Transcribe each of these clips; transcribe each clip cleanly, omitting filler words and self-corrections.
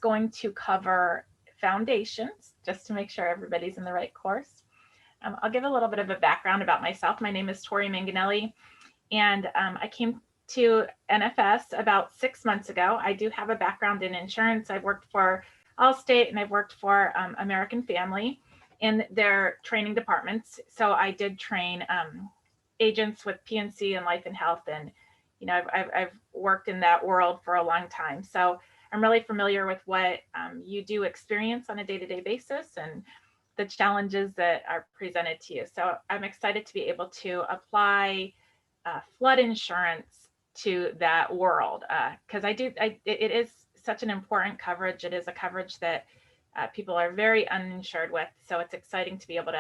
going to cover foundations, just to make sure everybody's in the right course. I'll give a little bit of a background about myself. My name is Tori Manganelli, and I came to NFS about 6 months ago. I do have a background in insurance. I've worked for Allstate and I've worked for American Family in their training departments. So I did train agents with PNC and life and health, and you know, I've worked in that world for a long time. So I'm really familiar with what you do experience on a day-to-day basis and the challenges that are presented to you. So I'm excited to be able to apply flood insurance to that world, because it is such an important coverage. It is a coverage that people are very uninsured with. So it's exciting to be able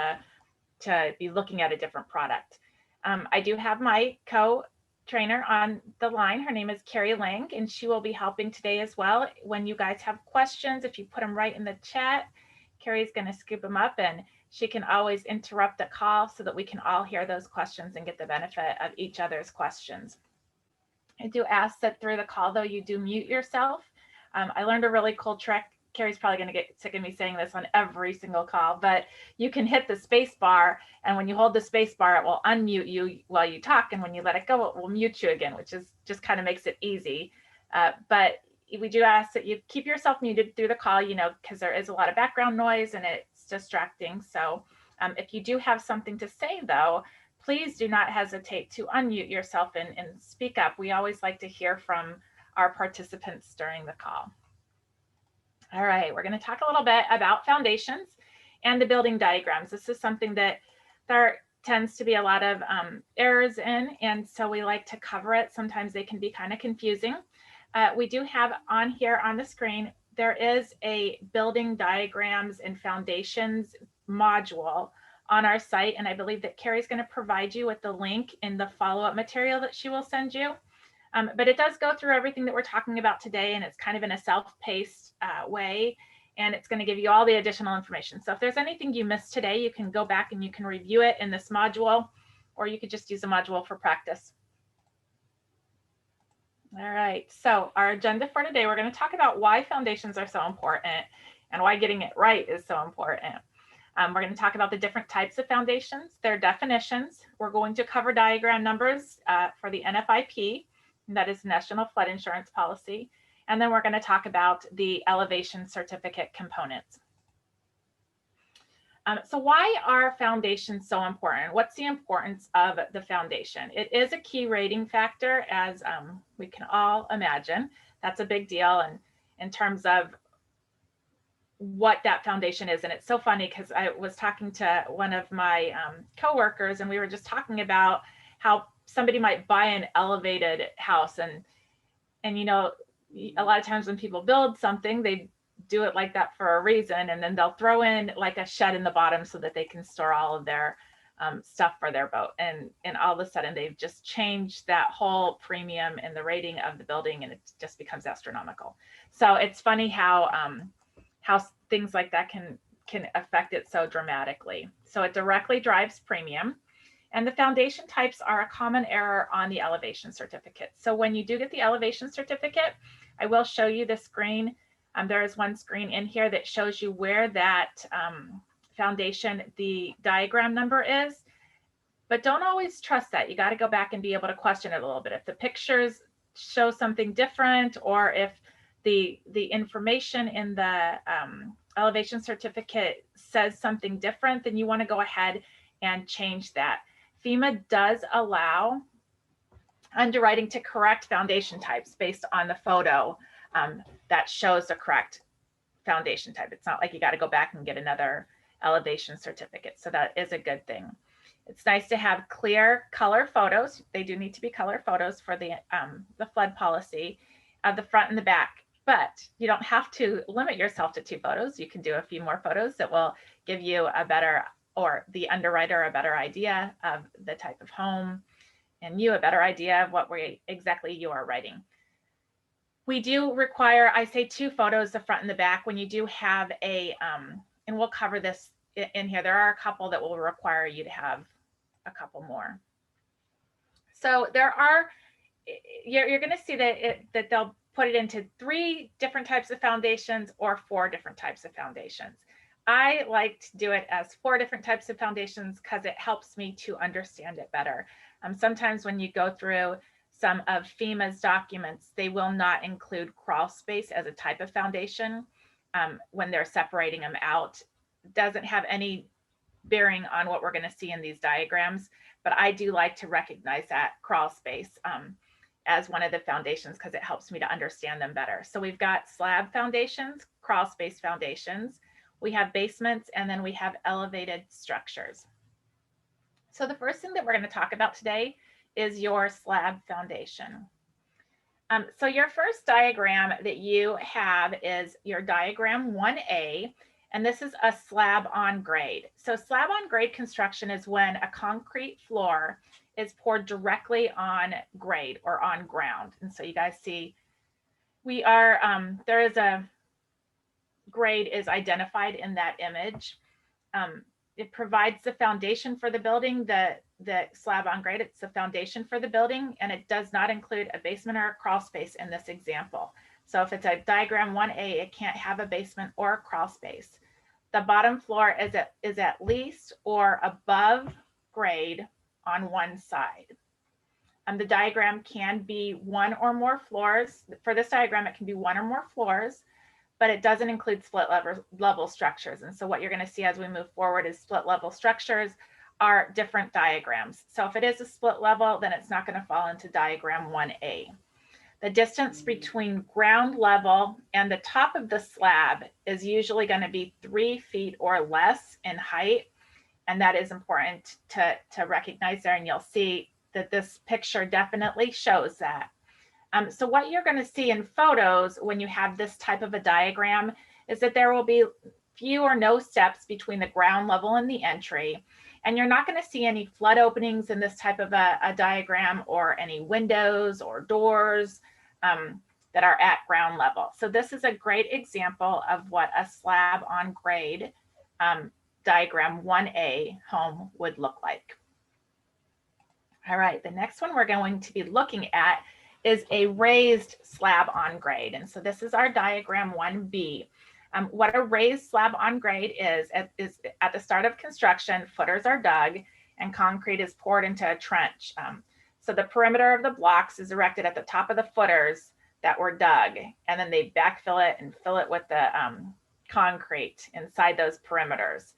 to be looking at a different product. I do have my co-trainer on the line. Her name is Carrie Lang, and she will be helping today as well. When you guys have questions, if you put them right in the chat, Carrie's going to scoop them up, and she can always interrupt the call so that we can all hear those questions and get the benefit of each other's questions. I do ask that through the call, though, you do mute yourself. I learned a really cool trick. Carrie's probably going to get sick of me saying this on every single call, but you can hit the space bar, and when you hold the space bar, it will unmute you while you talk, and when you let it go, it will mute you again, which is just kind of makes it easy. But we do ask that you keep yourself muted through the call, you know, because there is a lot of background noise and it's distracting. So if you do have something to say, though, please do not hesitate to unmute yourself and speak up. We always like to hear from our participants during the call. All right, we're going to talk a little bit about foundations and the building diagrams. This is something that there tends to be a lot of errors in, and so we like to cover it. Sometimes they can be kind of confusing. We do have on here on the screen, there is a building diagrams and foundations module on our site, and I believe that Carrie's going to provide you with the link in the follow-up material that she will send you. But it does go through everything that we're talking about today, and it's kind of in a self-paced way, and it's going to give you all the additional information. So if there's anything you missed today, you can go back and you can review it in this module, or you could just use the module for practice. All right, so our agenda for today, we're going to talk about why foundations are so important and why getting it right is so important. We're going to talk about the different types of foundations, their definitions. We're going to cover diagram numbers for the NFIP, that is National Flood Insurance Policy. And then we're going to talk about the elevation certificate components. So why are foundations so important? What's the importance of the foundation? It is a key rating factor, as we can all imagine. That's a big deal in terms of what that foundation is. And it's so funny because I was talking to one of my coworkers, and we were just talking about how somebody might buy an elevated house, and you know, a lot of times when people build something, they do it like that for a reason, and then they'll throw in like a shed in the bottom so that they can store all of their stuff for their boat, and all of a sudden they've just changed that whole premium and the rating of the building, and it just becomes astronomical. So it's funny how things like that can affect it so dramatically. So it directly drives premium. And the foundation types are a common error on the elevation certificate. So when you do get the elevation certificate, I will show you the screen. There is one screen in here that shows you where that foundation, the diagram number is, but don't always trust that. You got to go back and be able to question it a little bit. If the pictures show something different, or if the information in the elevation certificate says something different, then you want to go ahead and change that. FEMA does allow underwriting to correct foundation types based on the photo that shows the correct foundation type. It's not like you got to go back and get another elevation certificate. So that is a good thing. It's nice to have clear color photos. They do need to be color photos for the flood policy of the front and the back, but you don't have to limit yourself to 2 photos. You can do a few more photos that will give you a better, or the underwriter, a better idea of the type of home, and you a better idea of what exactly you are writing. We do require, I say 2 photos, the front and the back, when you do have a, and we'll cover this in here. There are a couple that will require you to have a couple more. So there are, you're going to see that put it into 3 different types of foundations or 4 different types of foundations. I like to do it as 4 different types of foundations because it helps me to understand it better. Sometimes when you go through some of FEMA's documents, they will not include CRAWLSPACE as a type of foundation when they're separating them out. It doesn't have any bearing on what we're going to see in these diagrams, but I do like to recognize that CRAWLSPACE as one of the foundations because it helps me to understand them better. So we've got slab foundations, CRAWLSPACE foundations, we have basements, and then we have elevated structures. So the first thing that we're going to talk about today is your slab foundation. So your first diagram that you have is your diagram 1A, and this is a slab on grade. So slab on grade construction is when a concrete floor is poured directly on grade or on ground. And so you guys see we are, there is a grade is identified in that image. It provides the foundation for the building, the slab on grade, it's the foundation for the building, and it does not include a basement or a crawl space in this example. So if it's a diagram 1A, it can't have a basement or a crawl space. The bottom floor is at least or above grade on one side. The diagram can be 1 or more floors. For this diagram, it can be 1 or more floors, but it doesn't include split level structures. And so what you're going to see as we move forward is split level structures are different diagrams. So if it is a split level, then it's not going to fall into diagram 1A. The distance between ground level and the top of the slab is usually going to be 3 feet or less in height. And that is important to recognize there. And you'll see that this picture definitely shows that. So what you're going to see in photos when you have this type of a diagram is that there will be few or no steps between the ground level and the entry. And you're not going to see any flood openings in this type of a diagram or any windows or doors that are at ground level. So this is a great example of what a slab on grade diagram 1A home would look like. All right, the next one we're going to be looking at is a raised slab on grade. And so this is our diagram 1B. What a raised slab on grade is at the start of construction, footers are dug and concrete is poured into a trench. So the perimeter of the blocks is erected at the top of the footers that were dug, and then they backfill it and fill it with the concrete inside those perimeters,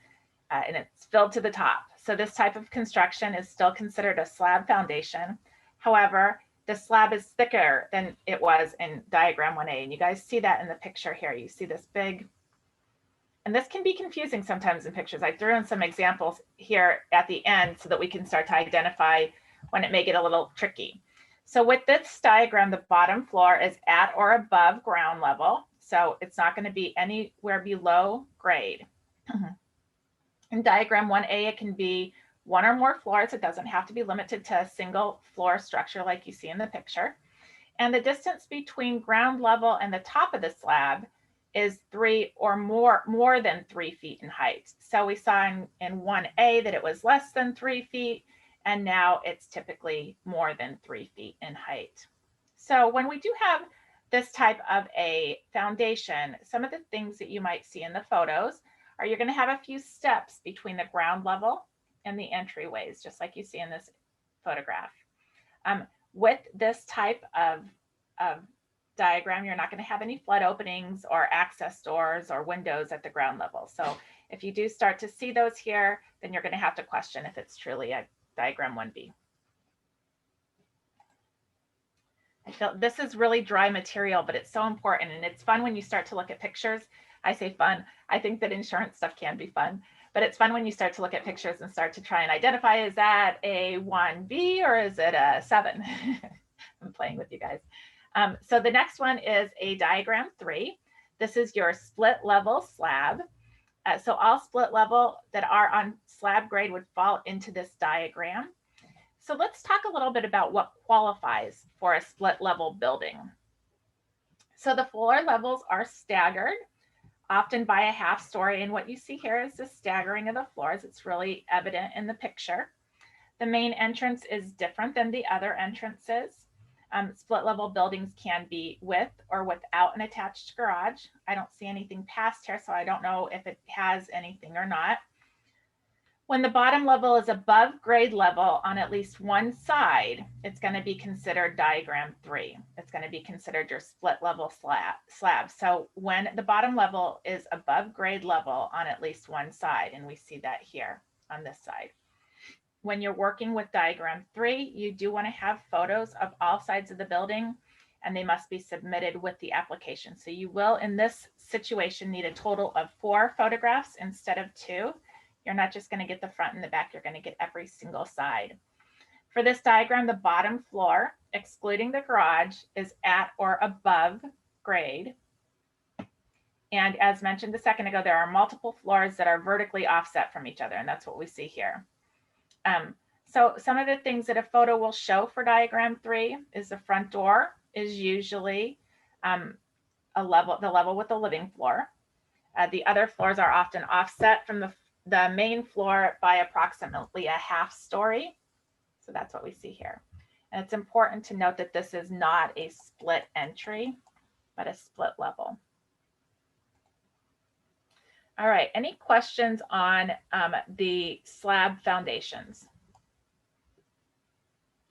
and it's filled to the top. So this type of construction is still considered a slab foundation. However, the slab is thicker than it was in diagram 1A. And you guys see that in the picture here. You see this big, and this can be confusing sometimes in pictures. I threw in some examples here at the end so that we can start to identify when it may get a little tricky. So with this diagram, the bottom floor is at or above ground level. So it's not going to be anywhere below grade. In diagram 1A, it can be 1 or more floors. It doesn't have to be limited to a single floor structure like you see in the picture. And the distance between ground level and the top of the slab is 3 or more than 3 feet in height. So we saw in 1A that it was less than 3 feet, and now it's typically more than 3 feet in height. So when we do have this type of a foundation, some of the things that you might see in the photos are you're going to have a few steps between the ground level and the entryways, just like you see in this photograph. With this type of diagram, you're not going to have any flood openings or access doors or windows at the ground level. So if you do start to see those here, then you're going to have to question if it's truly a diagram 1B. I feel this is really dry material, but it's so important, and it's fun when you start to look at pictures. I say fun. I think that insurance stuff can be fun, but it's fun when you start to look at pictures and start to try and identify, is that a 1B or is it a 7? I'm playing with you guys. So the next one is a diagram 3. This is your split level slab. So all split level that are on slab grade would fall into this diagram. So let's talk a little bit about what qualifies for a split level building. So the floor levels are staggered, often by a half story. And what you see here is the staggering of the floors. It's really evident in the picture. The main entrance is different than the other entrances. Split level buildings can be with or without an attached garage. I don't see anything past here, so I don't know if it has anything or not. When the bottom level is above grade level on at least one side, it's going to be considered diagram 3. It's going to be considered your split level slab. So when the bottom level is above grade level on at least one side, and we see that here on this side. When you're working with diagram 3, you do want to have photos of all sides of the building, and they must be submitted with the application. So you will, in this situation, need a total of 4 photographs instead of 2. You're not just going to get the front and the back, you're going to get every single side. For this diagram, the bottom floor, excluding the garage, is at or above grade. And as mentioned a second ago, there are multiple floors that are vertically offset from each other, and that's what we see here. So some of the things that a photo will show for diagram 3 is the front door is usually the level with the living floor. The other floors are often offset from the main floor by approximately a half story. So that's what we see here. And it's important to note that this is not a split entry, but a split level. All right, any questions on the slab foundations?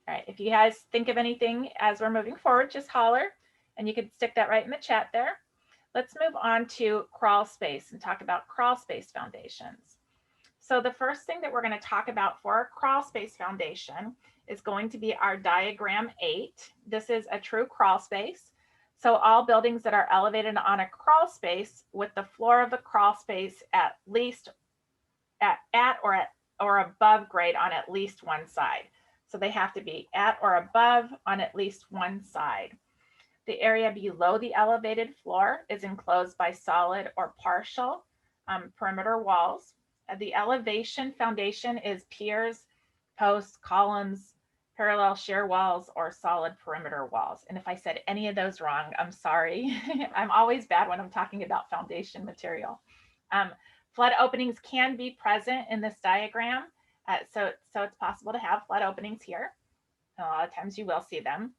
All right, if you guys think of anything as we're moving forward, just holler, and you can stick that right in the chat there. Let's move on to crawl space and talk about crawl space foundations. So the first thing that we're going to talk about for a crawl space foundation is going to be our diagram 8. This is a true crawl space. So all buildings that are elevated on a crawl space with the floor of the crawl space at least at or above grade on at least one side. So they have to be at or above on at least one side. The area below the elevated floor is enclosed by solid or partial perimeter walls. The elevation foundation is piers, posts, columns, parallel shear walls, or solid perimeter walls. And if I said any of those wrong, I'm sorry. I'm always bad when I'm talking about foundation material. Flood openings can be present in this diagram. So it's possible to have flood openings here. A lot of times you will see them.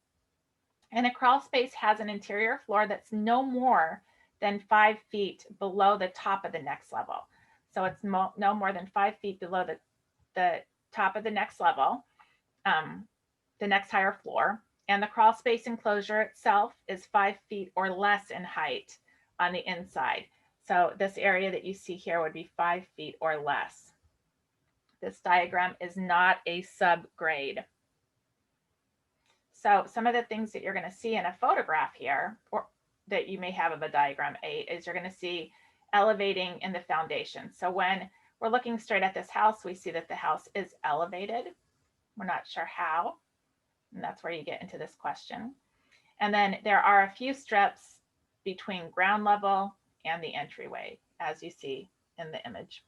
And a crawl space has an interior floor that's no more than 5 feet below the top of the next level. So it's no more than 5 feet below the top of the next level, the next higher floor. And the crawl space enclosure itself is 5 feet or less in height on the inside. So this area that you see here would be 5 feet or less. This diagram is not a subgrade. So some of the things that you're going to see in a photograph here, or that you may have of a diagram 8, is you're going to see elevating in the foundation. So when we're looking straight at this house, we see that the house is elevated. We're not sure how, and that's where you get into this question. And then there are a few strips between ground level and the entryway, as you see in the image.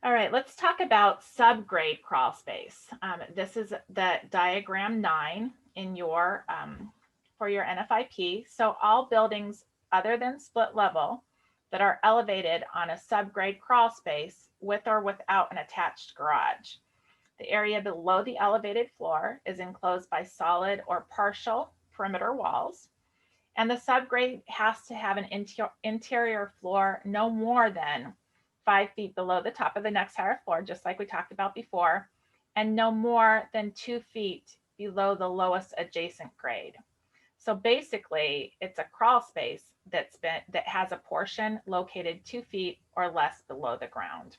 All right, let's talk about subgrade crawl space. This is the diagram 9 in your for your NFIP. So all buildings other than split level that are elevated on a subgrade crawl space with or without an attached garage. The area below the elevated floor is enclosed by solid or partial perimeter walls. And the subgrade has to have an interior floor no more than 5 feet below the top of the next higher floor, just like we talked about before, and no more than 2 feet below the lowest adjacent grade. So basically, it's a crawl space that has a portion located 2 feet or less below the ground.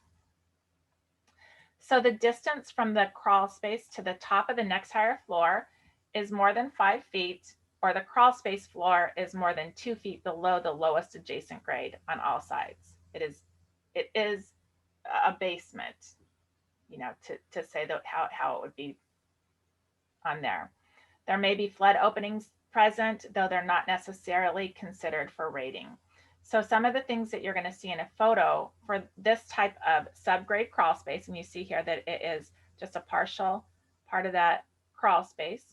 So the distance from the crawl space to the top of the next higher floor is more than 5 feet, or the crawl space floor is more than 2 feet below the lowest adjacent grade on all sides. It is a basement, you know, to say that how it would be on there. There may be flood openings present, though they're not necessarily considered for rating. So some of the things that you're going to see in a photo for this type of subgrade crawl space, and you see here that it is just a partial part of that crawl space.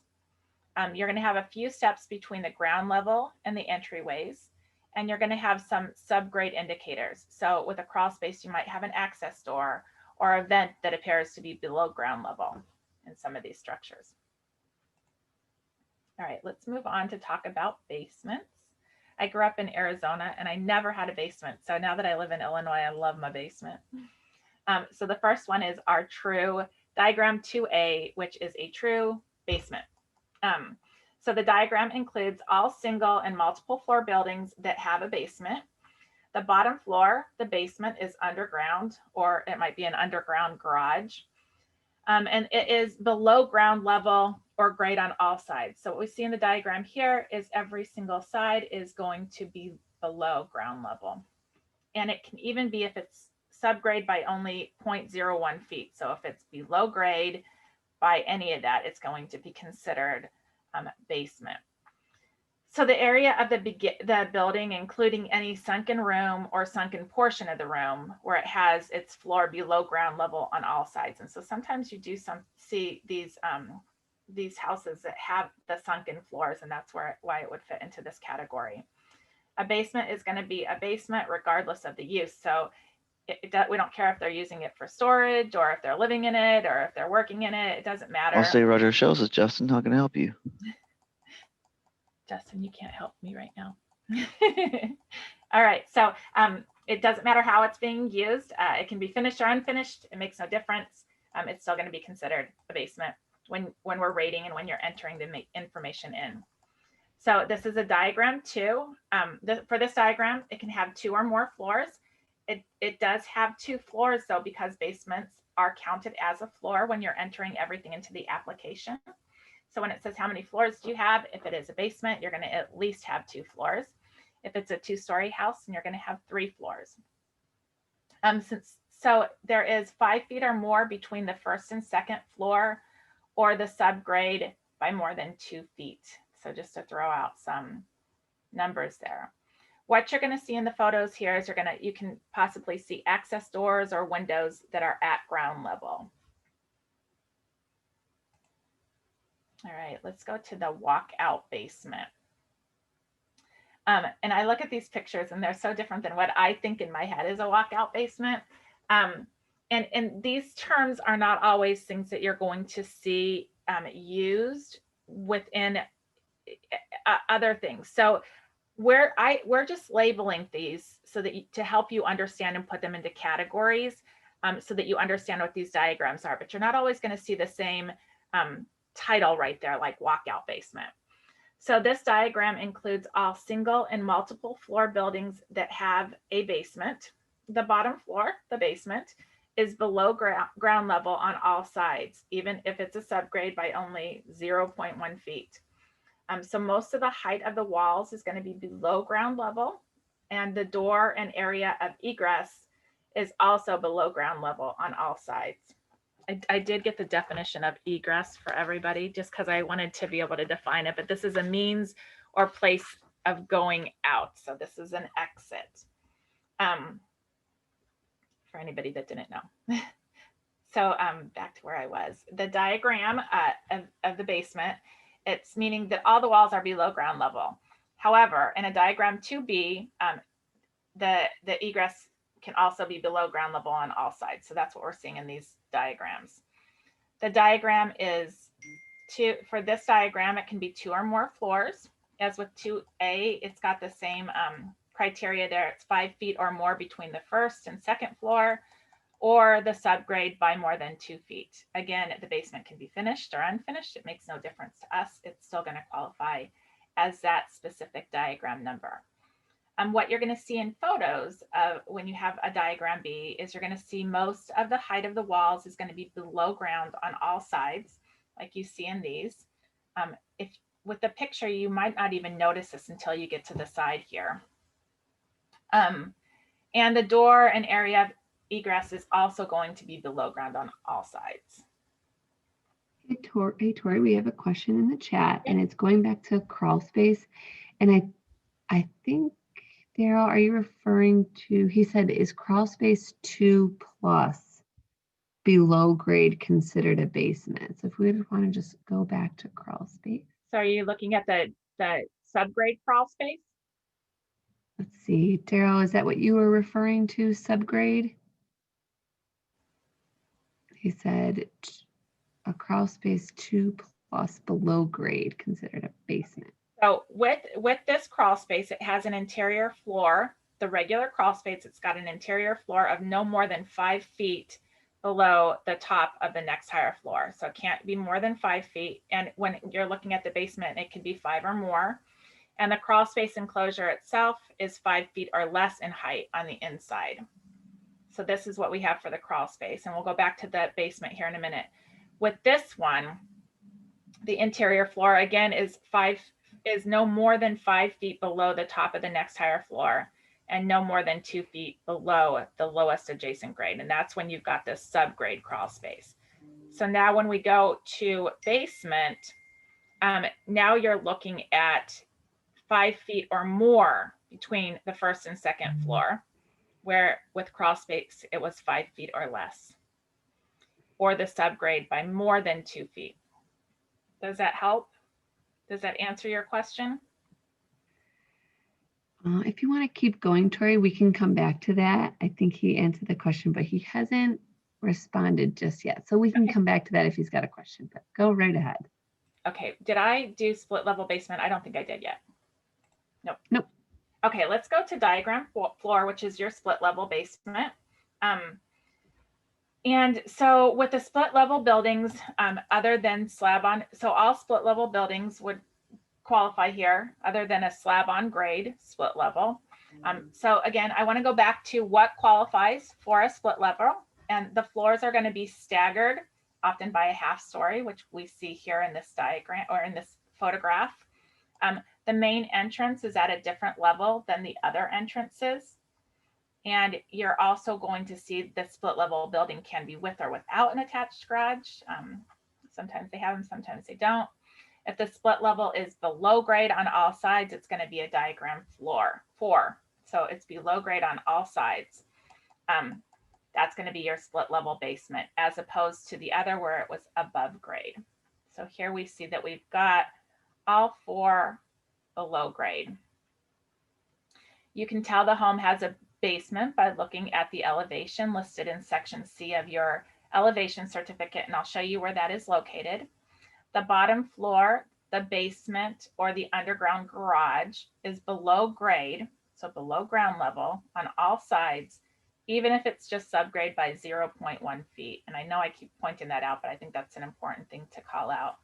You're going to have a few steps between the ground level and the entryways, and you're going to have some subgrade indicators. So with a crawl space, you might have an access door or a vent that appears to be below ground level in some of these structures. All right, let's move on to talk about basements. I grew up in Arizona and I never had a basement. So now that I live in Illinois, I love my basement. So the first one is our true diagram 2A, which is a true basement. So the diagram includes all single and multiple floor buildings that have a basement. The bottom floor, the basement, is underground, or it might be an underground garage. And it is below ground level or grade on all sides. So what we see in the diagram here is every single side is going to be below ground level. And it can even be if it's subgrade by only 0.01 feet. So if it's below grade by any of that, it's going to be considered basement. So the area of the building, including any sunken room or sunken portion of the room where it has its floor below ground level on all sides. And so sometimes you do see these houses that have the sunken floors, and that's why it would fit into this category. A basement is going to be a basement regardless of the use. So we don't care if they're using it for storage or if they're living in it or if they're working in it. It doesn't matter. I'll say Roger shows us, Justin. How can I help you? Justin, you can't help me right now. All right, so it doesn't matter how it's being used. It can be finished or unfinished. It makes no difference. It's still going to be considered a basement when we're rating and when you're entering the information in. So this is a diagram 2. For this diagram, it can have 2 or more floors. It does have 2 floors though, because basements are counted as a floor when you're entering everything into the application. So when it says how many floors do you have, if it is a basement, you're going to at least have 2 floors. If it's a 2-story house, then you're going to have 3 floors. So there is 5 feet or more between the first and second floor, or the subgrade by more than 2 feet. So just to throw out some numbers there. What you're going to see in the photos here is you can possibly see access doors or windows that are at ground level. All right, let's go to the walkout basement. And I look at these pictures and they're so different than what I think in my head is a walkout basement. And these terms are not always things that you're going to see used within other things. So we're just labeling these so that to help you understand and put them into categories so that you understand what these diagrams are. But you're not always going to see the same title right there, like walkout basement. So this diagram includes all single and multiple floor buildings that have a basement. The bottom floor, the basement, is below ground level on all sides, even if it's a subgrade by only 0.1 feet. So most of the height of the walls is going to be below ground level, and the door and area of egress is also below ground level on all sides. I did get the definition of egress for everybody just because I wanted to be able to define it, but this is a means or place of going out. So this is an exit for anybody that didn't know. So back to where I was. The diagram of the basement, it's meaning that all the walls are below ground level. However, in a diagram 2B, the egress can also be below ground level on all sides. So that's what we're seeing in these diagrams. The diagram is for this diagram, it can be 2 or more floors. As with 2A, it's got the same criteria there. It's 5 feet or more between the first and second floor, or the subgrade by more than 2 feet. Again, the basement can be finished or unfinished. It makes no difference to us. It's still going to qualify as that specific diagram number. What you're going to see in photos when you have a diagram B is you're going to see most of the height of the walls is going to be below ground on all sides, like you see in these. If with the picture, you might not even notice this until you get to the side here. And the door and area of egress is also going to be below ground on all sides. Hey, Tori, we have a question in the chat, and it's going back to CRAWLSPACE. And I think, Daryl, are you referring to, he said, is CRAWLSPACE 2 plus below grade considered a basement? So if we would want to just go back to CRAWLSPACE. So are you looking at the subgrade CRAWLSPACE? Let's see, Daryl, is that what you were referring to, subgrade? He said a CRAWLSPACE 2 was below grade considered a basement? So with this crawl space, it has an interior floor. The regular crawl space, it's got an interior floor of no more than 5 feet below the top of the next higher floor. So it can't be more than 5 feet. And when you're looking at the basement, it can be 5 or more. And the crawl space enclosure itself is 5 feet or less in height on the inside. So this is what we have for the crawl space. And we'll go back to the basement here in a minute. With this one, the interior floor again is no more than 5 feet below the top of the next higher floor and no more than 2 feet below the lowest adjacent grade. And that's when you've got this subgrade crawl space. So now when we go to basement, now you're looking at 5 feet or more between the first and second floor, where with crawl space, it was 5 feet or less, or the subgrade by more than 2 feet. Does that help? Does that answer your question? If you want to keep going, Tori, we can come back to that. I think he answered the question, but he hasn't responded just yet. So we can come back to that if he's got a question, but go right ahead. Okay, did I do split level basement? I don't think I did yet. Nope. Nope. Okay, let's go to diagram floor, which is your split level basement. And so with the split level buildings, other than slab on, so all split level buildings would qualify here other than a slab on grade split level. So again, I want to go back to what qualifies for a split level, and the floors are going to be staggered, often by a half story, which we see here in this diagram or in this photograph. The main entrance is at a different level than the other entrances. And you're also going to see the split level building can be with or without an attached garage. Sometimes they have them, sometimes they don't. If the split level is below grade on all sides, it's going to be a diagram floor 4. So it's below grade on all sides. That's going to be your split level basement, as opposed to the other where it was above grade. So here we see that we've got all 4 below grade. You can tell the home has a basement by looking at the elevation listed in section C of your elevation certificate, and I'll show you where that is located. The bottom floor, the basement, or the underground garage is below grade, so below ground level on all sides, even if it's just subgrade by 0.1 feet. And I know I keep pointing that out, but I think that's an important thing to call out.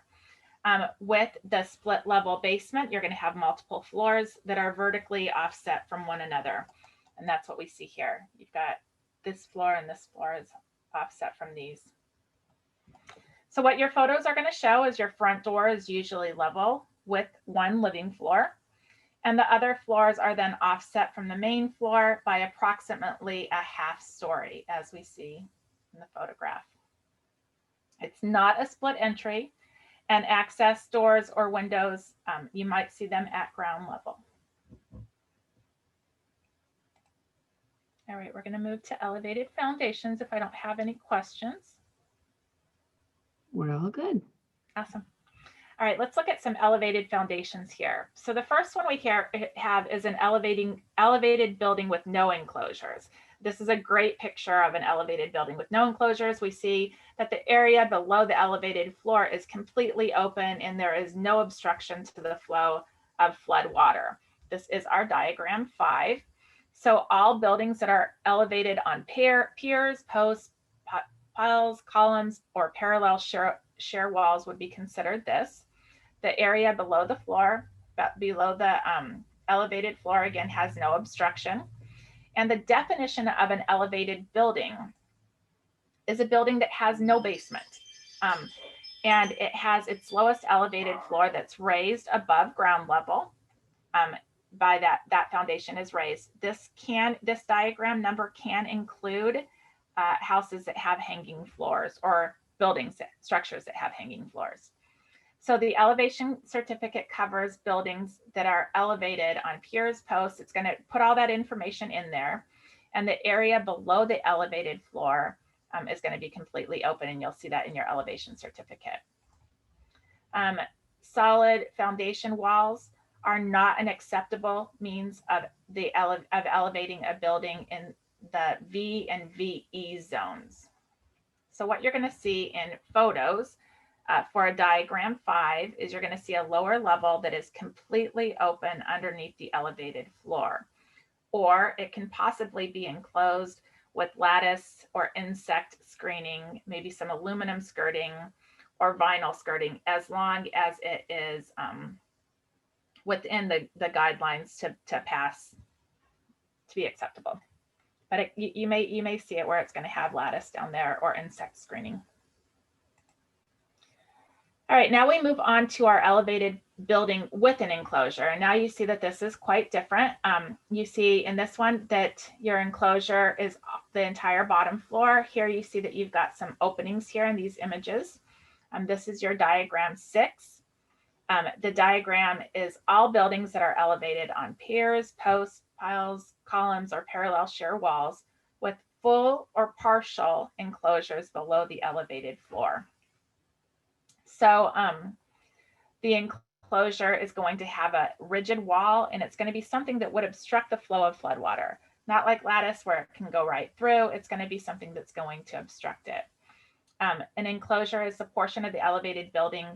With the split level basement, you're going to have multiple floors that are vertically offset from one another. And that's what we see here. You've got this floor and this floor is offset from these. So what your photos are going to show is your front door is usually level with one living floor. And the other floors are then offset from the main floor by approximately a half story, as we see in the photograph. It's not a split entry, and access doors or windows, you might see them at ground level. All right, we're going to move to elevated foundations if I don't have any questions. We're all good. Awesome. All right, let's look at some elevated foundations here. So the first one we have is an elevated building with no enclosures. This is a great picture of an elevated building with no enclosures. We see that the area below the elevated floor is completely open and there is no obstruction to the flow of flood water. This is our diagram 5. So all buildings that are elevated on piers, posts, piles, columns, or parallel shear walls would be considered this. The area below the floor, below the elevated floor, again, has no obstruction. And the definition of an elevated building is a building that has no basement. And it has its lowest elevated floor that's raised above ground level. By that foundation is raised. This diagram number can include houses that have hanging floors or structures that have hanging floors. So the elevation certificate covers buildings that are elevated on piers, posts. It's going to put all that information in there. And the area below the elevated floor is going to be completely open, and you'll see that in your elevation certificate. Solid foundation walls are not an acceptable means of elevating a building in the V and VE zones. So what you're going to see in photos for a diagram 5 is you're going to see a lower level that is completely open underneath the elevated floor, or it can possibly be enclosed with lattice or insect screening, maybe some aluminum skirting or vinyl skirting, as long as it is within the guidelines to pass, to be acceptable. But you may see it where it's going to have lattice down there or insect screening. All right, now we move on to our elevated building with an enclosure. And now you see that this is quite different. You see in this one that your enclosure is the entire bottom floor. Here you see that you've got some openings here in these images. This is your diagram 6. The diagram is all buildings that are elevated on piers, posts, piles, columns, or parallel shear walls with full or partial enclosures below the elevated floor. So the enclosure is going to have a rigid wall, and it's going to be something that would obstruct the flow of floodwater. Not like lattice where it can go right through. It's going to be something that's going to obstruct it. An enclosure is a portion of the elevated building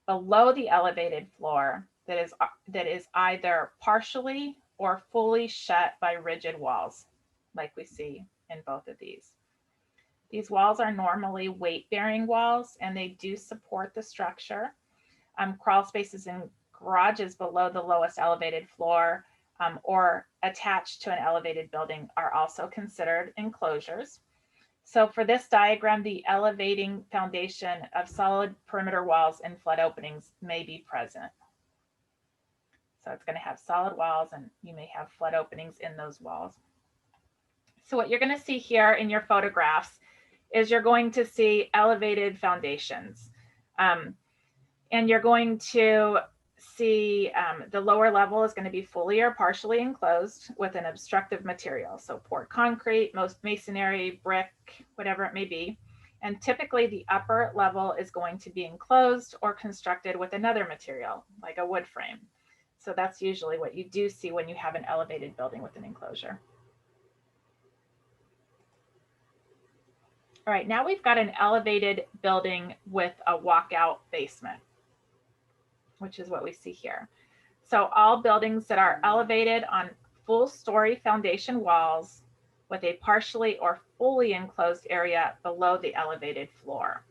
below the elevated floor that is either partially or fully shut by rigid walls, like we see in both of these. These walls are normally weight-bearing walls, and they do support the structure. Crawl spaces in garages below the lowest elevated floor or attached to an elevated building are also considered enclosures. So for this diagram, the elevating foundation of solid perimeter walls and flood openings may be present. So it's going to have solid walls, and you may have flood openings in those walls. So what you're going to see here in your photographs is you're going to see elevated foundations. And you're going to see the lower level is going to be fully or partially enclosed with an obstructive material. So poured concrete, most masonry, brick, whatever it may be. And typically the upper level is going to be enclosed or constructed with another material, like a wood frame. So that's usually what you do see when you have an elevated building with an enclosure. All right, now we've got an elevated building with a walkout basement, which is what we see here. So all buildings that are elevated on full story foundation walls with a partially or fully enclosed area below the elevated floor.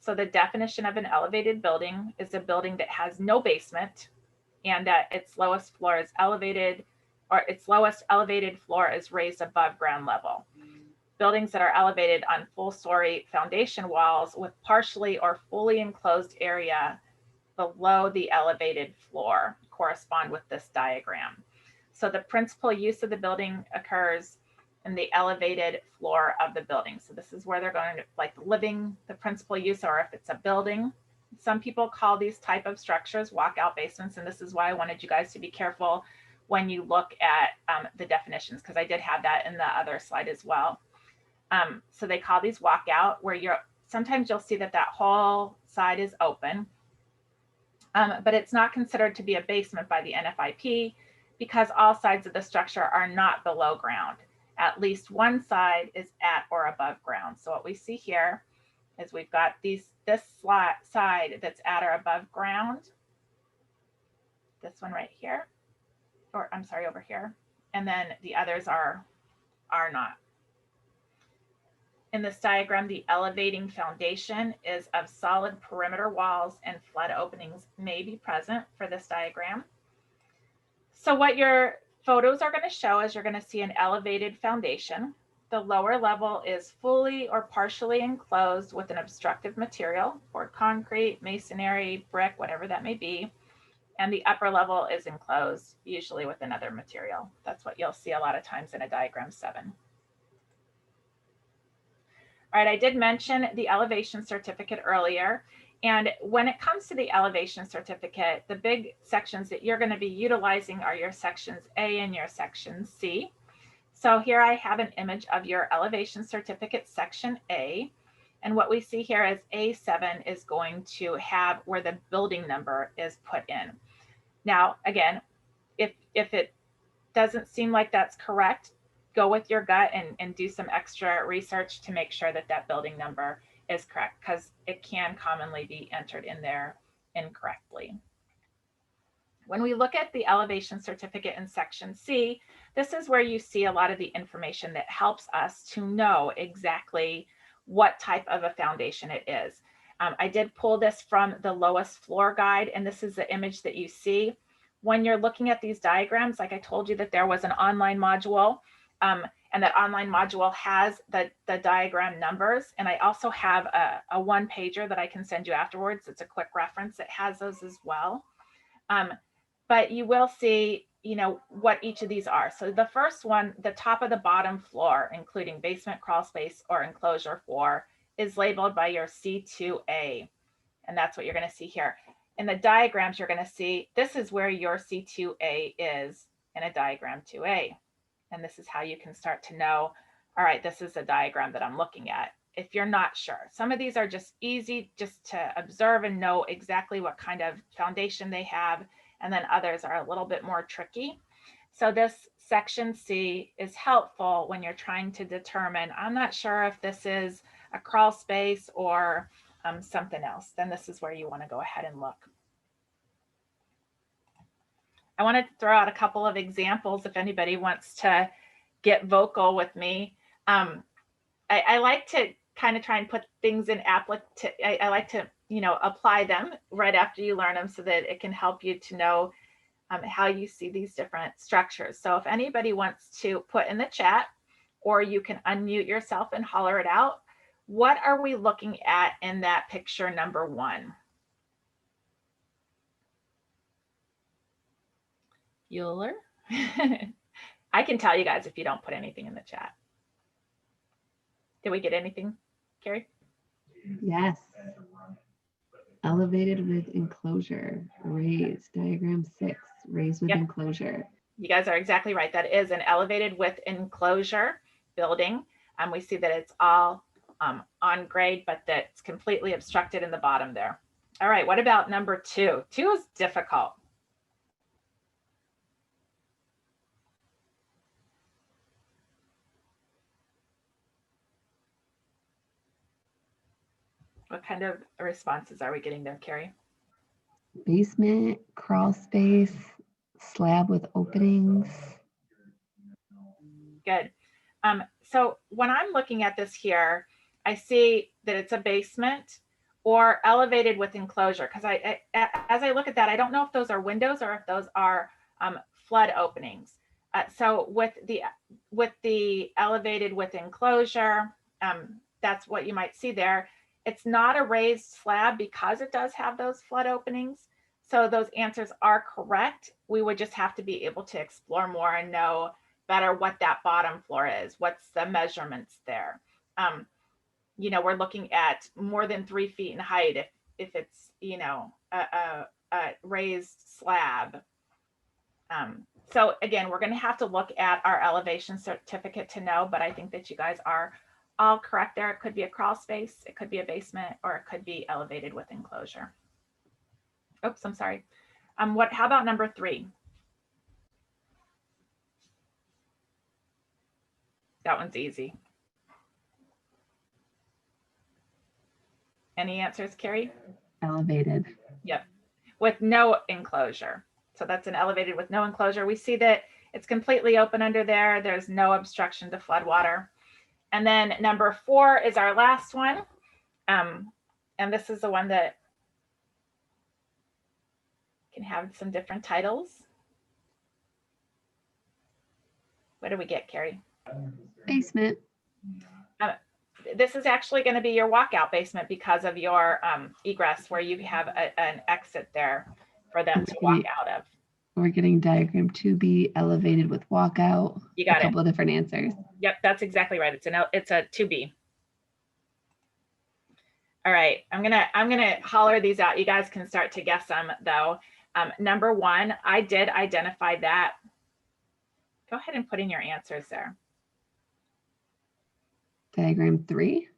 So the definition of an elevated building is a building that has no basement and that its lowest floor is elevated, or its lowest elevated floor is raised above ground level. Buildings that are elevated on full story foundation walls with partially or fully enclosed area below the elevated floor correspond with this diagram. So the principal use of the building occurs in the elevated floor of the building. So this is where they're going to, like living, the principal use, or if it's a building. Some people call these type of structures walkout basements, and this is why I wanted you guys to be careful when you look at the definitions, because I did have that in the other slide as well. So they call these walkout, where sometimes you'll see that whole side is open, but it's not considered to be a basement by the NFIP because all sides of the structure are not below ground. At least one side is at or above ground. So what we see here is we've got this side that's at or above ground, this one right here, or I'm sorry, over here, and then the others are not. In this diagram, the elevating foundation is of solid perimeter walls, and flood openings may be present for this diagram. So what your photos are going to show is you're going to see an elevated foundation. The lower level is fully or partially enclosed with an obstructive material, or concrete, masonry, brick, whatever that may be. And the upper level is enclosed, usually with another material. That's what you'll see a lot of times in a diagram 7. All right, I did mention the elevation certificate earlier. And when it comes to the elevation certificate, the big sections that you're going to be utilizing are your sections A and your section C. So here I have an image of your elevation certificate section A. And what we see here is A7 is going to have where the building number is put in. Now, again, if it doesn't seem like that's correct, go with your gut and do some extra research to make sure that building number is correct because it can commonly be entered in there incorrectly. When we look at the elevation certificate in section C, this is where you see a lot of the information that helps us to know exactly what type of a foundation it is. I did pull this from the lowest floor guide, and this is the image that you see. When you're looking at these diagrams, like I told you that there was an online module, and that online module has the diagram numbers. And I also have a one pager that I can send you afterwards. It's a quick reference that has those as well. But you will see, you know, what each of these are. So the first one, the top of the bottom floor, including basement, crawl space, or enclosure 4, is labeled by your C2A. And that's what you're going to see here. In the diagrams, you're going to see this is where your C2A is in a diagram 2A. And this is how you can start to know, all right, this is the diagram that I'm looking at. If you're not sure, some of these are just easy just to observe and know exactly what kind of foundation they have. And then others are a little bit more tricky. So this section C is helpful when you're trying to determine, I'm not sure if this is a crawl space or something else. Then this is where you want to go ahead and look. I want to throw out a couple of examples if anybody wants to get vocal with me. I like to kind of try and put things in I like to, you know, apply them right after you learn them so that it can help you to know how you see these different structures. So if anybody wants to put in the chat, or you can unmute yourself and holler it out, what are we looking at in that picture number 1? Euler? I can tell you guys if you don't put anything in the chat. Did we get anything, Carrie? Yes. Elevated with enclosure, raised, diagram 6, raised with enclosure. You guys are exactly right. That is an elevated with enclosure building. We see that it's all on grade, but that's completely obstructed in the bottom there. All right, what about number 2? 2 is difficult. What kind of responses are we getting there, Carrie? Basement, crawl space, slab with openings. Good. So when I'm looking at this here, I see that it's a basement or elevated with enclosure, because as I look at that, I don't know if those are windows or if those are flood openings. So with the elevated with enclosure, that's what you might see there. It's not a raised slab because it does have those flood openings. So those answers are correct. We would just have to be able to explore more and know better what that bottom floor is. What's the measurements there? You know, we're looking at more than 3 feet in height if it's, you know, a raised slab. So again, we're going to have to look at our elevation certificate to know, but I think that you guys are all correct there. It could be a crawl space, it could be a basement, or it could be elevated with enclosure. Oops, I'm sorry. How about number 3? That one's easy. Any answers, Carrie? Elevated. Yep, with no enclosure. So that's an elevated with no enclosure. We see that it's completely open under there. There's no obstruction to flood water. And then number 4 is our last one. And this is the one that can have some different titles. What do we get, Carrie? Basement. This is actually going to be your walkout basement because of your egress, where you have an exit there for them to walk out of. We're getting diagram 2B, elevated with walkout. You got it. A couple of different answers. Yep, that's exactly right. It's a 2B. All right, I'm gonna holler these out. You guys can start to guess them though. Number 1, I did identify that. Go ahead and put in your answers there. Diagram 3,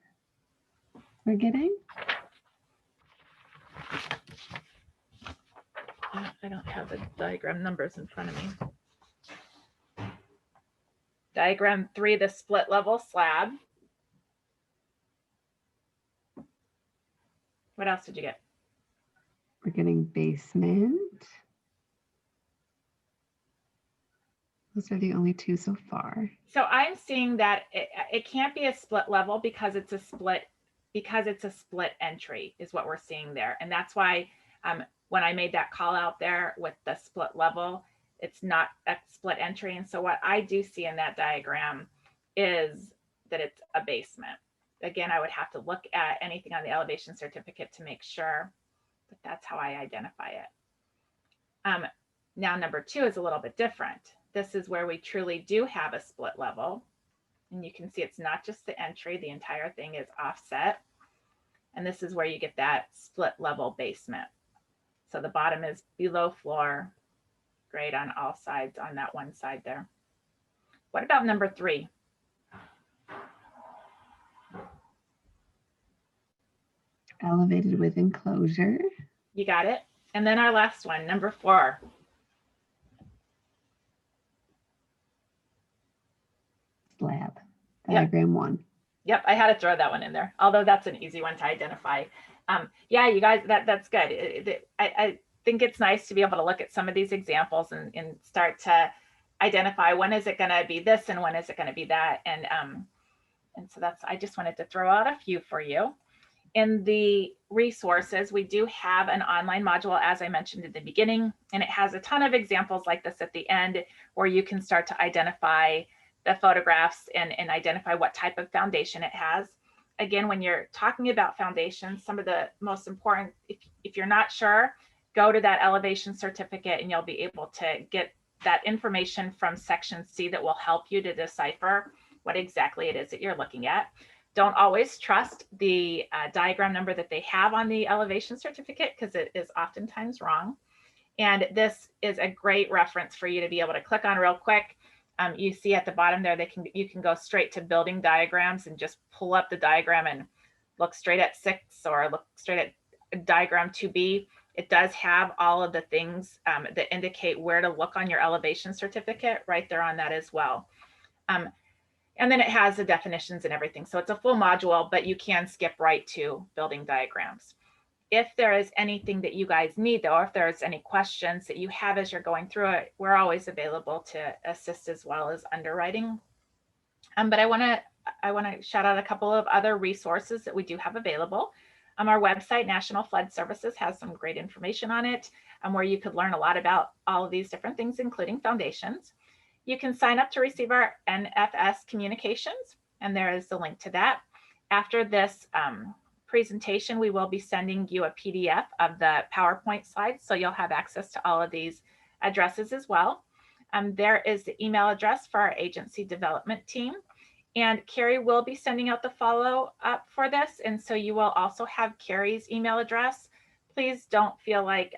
we're getting. I don't have the diagram numbers in front of me. Diagram 3, the split level slab. What else did you get? We're getting basement. Those are the only two so far. So I'm seeing that it can't be a split level because it's a split entry is what we're seeing there. And that's why when I made that call out there with the split level, it's not a split entry. And so what I do see in that diagram is that it's a basement. Again, I would have to look at anything on the elevation certificate to make sure, but that's how I identify it. Now, number 2 is a little bit different. This is where we truly do have a split level. And you can see it's not just the entry, the entire thing is offset. And this is where you get that split level basement. So the bottom is below floor, grade on all sides on that one side there. What about number 3? Elevated with enclosure. You got it. And then our last one, number 4. SLAB, diagram 1. Yep, I had to throw that one in there, although that's an easy one to identify. Yeah, you guys, that's good. I think it's nice to be able to look at some of these examples and start to identify when is it going to be this and when is it going to be that. And so I just wanted to throw out a few for you. In the resources, we do have an online module, as I mentioned at the beginning, and it has a ton of examples like this at the end where you can start to identify the photographs and identify what type of foundation it has. Again, when you're talking about foundations, some of the most important, if you're not sure, go to that elevation certificate and you'll be able to get that information from section C that will help you to decipher what exactly it is that you're looking at. Don't always trust the diagram number that they have on the elevation certificate because it is oftentimes wrong. And this is a great reference for you to be able to click on real quick. You see at the bottom there, you can go straight to building diagrams and just pull up the diagram and look straight at 6 or look straight at diagram 2B. It does have all of the things that indicate where to look on your elevation certificate right there on that as well. And then it has the definitions and everything. So it's a full module, but you can skip right to building diagrams. If there is anything that you guys need though, or if there's any questions that you have as you're going through it, we're always available to assist as well as underwriting. But I want to shout out a couple of other resources that we do have available. Our website, National Flood Services, has some great information on it where you could learn a lot about all of these different things, including foundations. You can sign up to receive our NFS communications, and there is the link to that. After this presentation, we will be sending you a PDF of the PowerPoint slides, so you'll have access to all of these addresses as well. There is the email address for our agency development team, and Carrie will be sending out the follow-up for this, and so you will also have Carrie's email address. Please don't feel like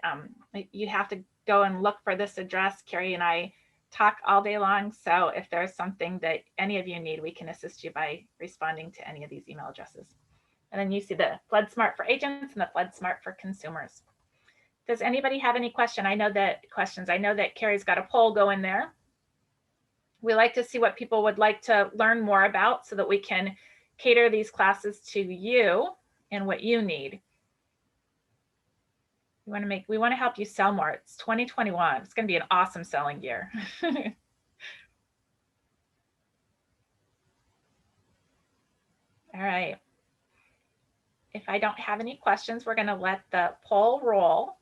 you have to go and look for this address. Carrie and I talk all day long, so if there's something that any of you need, we can assist you by responding to any of these email addresses. And then you see the Flood Smart for agents and the Flood Smart for consumers. Does anybody have any questions? I know that Carrie's got a poll going there. We like to see what people would like to learn more about so that we can cater these classes to you and what you need. We want to help you sell more. It's 2021. It's going to be an awesome selling year. All right. If I don't have any questions, we're going to let the poll roll.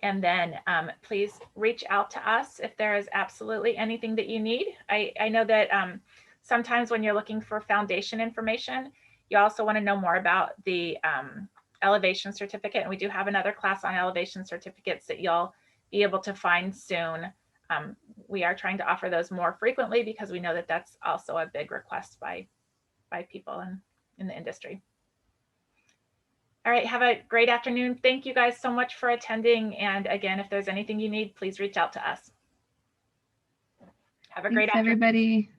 And then please reach out to us if there is absolutely anything that you need. I know that sometimes when you're looking for foundation information, you also want to know more about the elevation certificate. And we do have another class on elevation certificates that you'll be able to find soon. We are trying to offer those more frequently because we know that that's also a big request by people in the industry. All right, have a great afternoon. Thank you guys so much for attending. And again, if there's anything you need, please reach out to us. Have a great afternoon. Thanks, everybody.